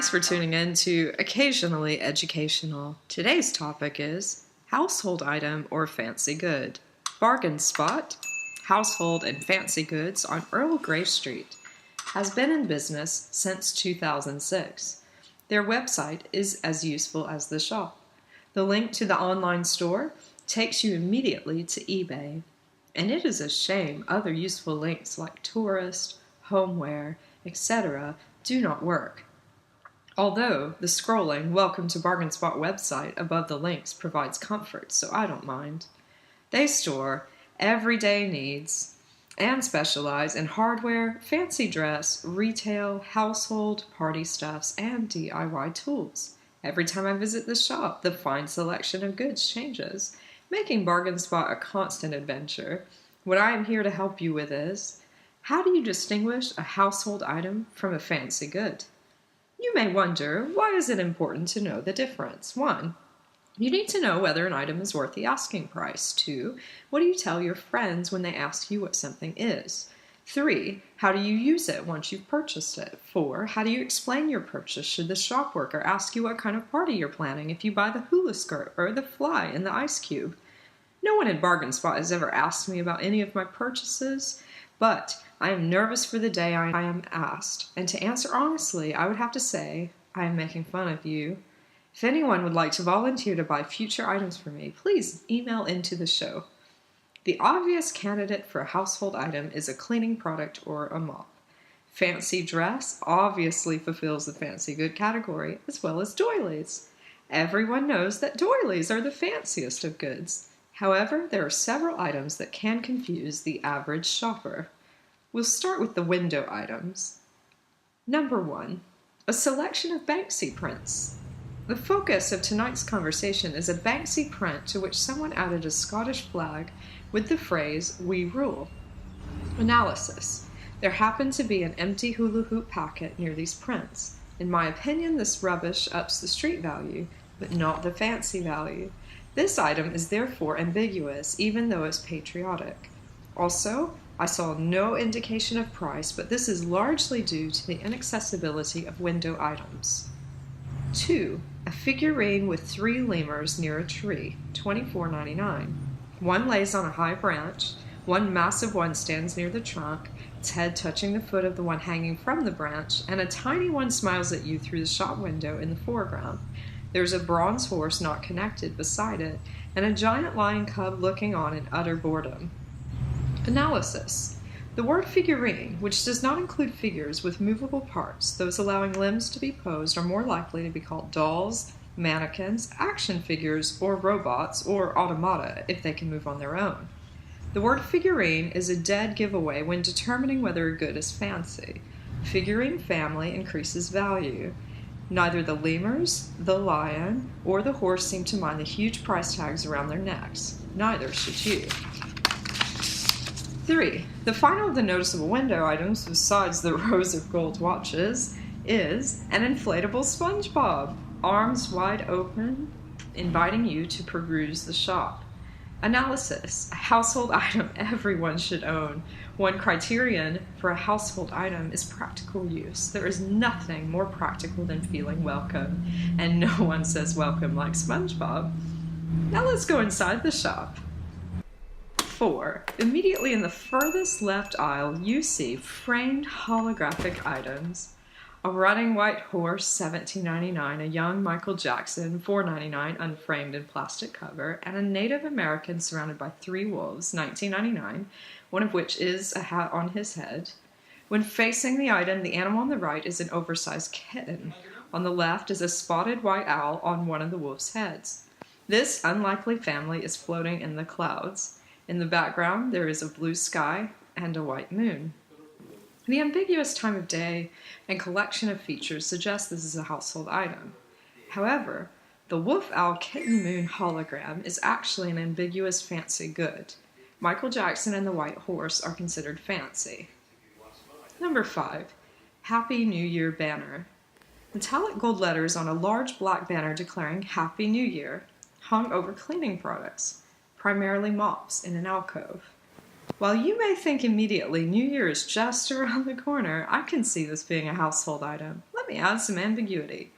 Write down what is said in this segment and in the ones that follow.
Thanks for tuning in to Occasionally Educational. Today's topic is household item or fancy good. Bargain Spot, household and fancy goods on Earl Grey Street, has been in business since 2006. Their website is as useful as the shop. The link to the online store takes you immediately to eBay, and it is a shame other useful links like tourist, homeware, etc. do not work. Although the scrolling Welcome to Bargain Spot website above the links provides comfort, so I don't mind. They store everyday needs and specialize in hardware, fancy dress, retail, household, party stuffs, and DIY tools. Every time I visit the shop, the fine selection of goods changes, making Bargain Spot a constant adventure. What I am here to help you with is, how do you distinguish a household item from a fancy good? You may wonder, why is it important to know the difference? 1. You need to know whether an item is worth the asking price. 2. What do you tell your friends when they ask you what something is? 3. How do you use it once you've purchased it? 4. How do you explain your purchase should the shop worker ask you what kind of party you're planning if you buy the hula skirt or the fly in the ice cube? No one in Bargain Spot has ever asked me about any of my purchases, but I am nervous for the day I am asked, and to answer honestly, I would have to say, I am making fun of you. If anyone would like to volunteer to buy future items for me, please email into the show. The obvious candidate for a household item is a cleaning product or a mop. Fancy dress obviously fulfills the fancy good category, as well as doilies. Everyone knows that doilies are the fanciest of goods. However, there are several items that can confuse the average shopper. We'll start with the window items. Number 1, a selection of Banksy prints. The focus of tonight's conversation is a Banksy print to which someone added a Scottish flag with the phrase, "We rule." Analysis. There happened to be an empty hula hoop packet near these prints. In my opinion, this rubbish ups the street value, but not the fancy value. This item is therefore ambiguous, even though it's patriotic. Also, I saw no indication of price, but this is largely due to the inaccessibility of window items. 2. A figurine with 3 lemurs near a tree, $24.99. One lays on a high branch, one massive one stands near the trunk, its head touching the foot of the one hanging from the branch, and a tiny one smiles at you through the shop window in the foreground. There's a bronze horse not connected beside it, and a giant lion cub looking on in utter boredom. Analysis. The word figurine, which does not include figures with movable parts, those allowing limbs to be posed, are more likely to be called dolls, mannequins, action figures, or robots, or automata if they can move on their own. The word figurine is a dead giveaway when determining whether a good is fancy. Figurine family increases value. Neither the lemurs, the lion, or the horse seem to mind the huge price tags around their necks. Neither should you. 3. The final of the noticeable window items, besides the rows of gold watches, is an inflatable SpongeBob, arms wide open, inviting you to peruse the shop. Analysis. A household item everyone should own. One criterion for a household item is practical use. There is nothing more practical than feeling welcome, and no one says welcome like SpongeBob. Now let's go inside the shop. 4. Immediately in the furthest left aisle, you see framed holographic items. A running white horse, $17.99, a young Michael Jackson, $4.99, unframed in plastic cover, and a Native American surrounded by 3 wolves, $19.99, one of which is a hat on his head. When facing the item, the animal on the right is an oversized kitten. On the left is a spotted white owl on one of the wolves' heads. This unlikely family is floating in the clouds. In the background, there is a blue sky and a white moon. The ambiguous time of day and collection of features suggest this is a household item. However, the wolf owl kitten moon hologram is actually an ambiguous fancy good. Michael Jackson and the white horse are considered fancy. Number 5. Happy New Year banner. Metallic gold letters on a large black banner declaring Happy New Year, hung over cleaning products, primarily mops in an alcove. While you may think immediately New Year is just around the corner, I can see this being a household item. Let let me add some ambiguity.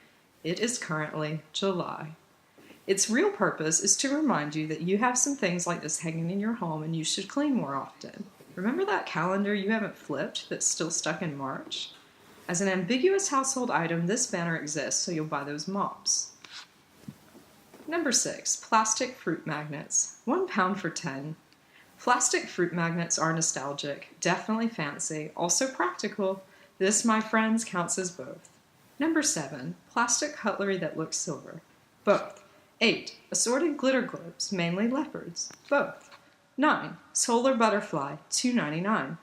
It is currently July. Its real purpose is to remind you that you have some things like this hanging in your home and you should clean more often. Remember that calendar you haven't flipped that's still stuck in March? As an ambiguous household item, this banner exists, so you'll buy those mops. Number 6, plastic fruit magnets. 1 pound for 10. Plastic fruit magnets are nostalgic, definitely fancy, also practical. This, my friends, counts as both. Number 7, plastic cutlery that looks silver. Both. 8, assorted glitter globes, mainly leopards. Both. 9, solar butterfly, $2.99.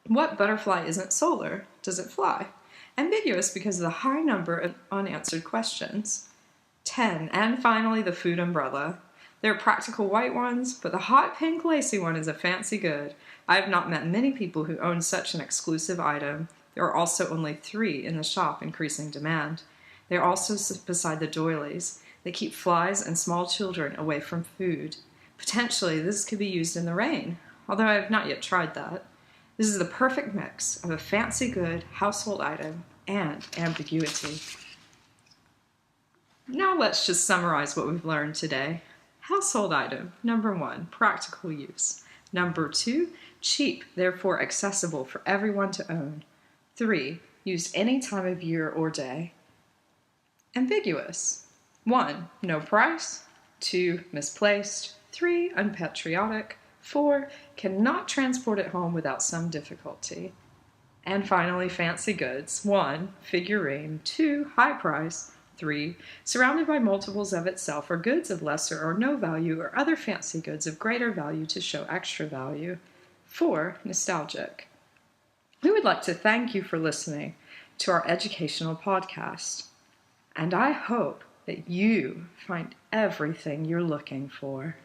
What butterfly isn't solar? Does it fly? Ambiguous because of the high number of unanswered questions. 10, and finally the food umbrella. There are practical white ones, but the hot pink lacy one is a fancy good. I have not met many people who own such an exclusive item. There are also only 3 in the shop, increasing demand. They are also beside the doilies. They keep flies and small children away from food. Potentially, this could be used in the rain, although I have not yet tried that. This is the perfect mix of a fancy good household item and ambiguity. Now let's just summarize what we've learned today. Household item. Number 1, practical use. Number 2, cheap, therefore accessible for everyone to own. 3, used any time of year or day. Ambiguous. 1, no price. 2, misplaced. 3, unpatriotic. 4, cannot transport it home without some difficulty. And finally, fancy goods. 1, figurine. 2, high price. 3, surrounded by multiples of itself, or goods of lesser or no value, or other fancy goods of greater value to show extra value. 4, nostalgic. We would like to thank you for listening to our educational podcast, and I hope that you find everything you're looking for.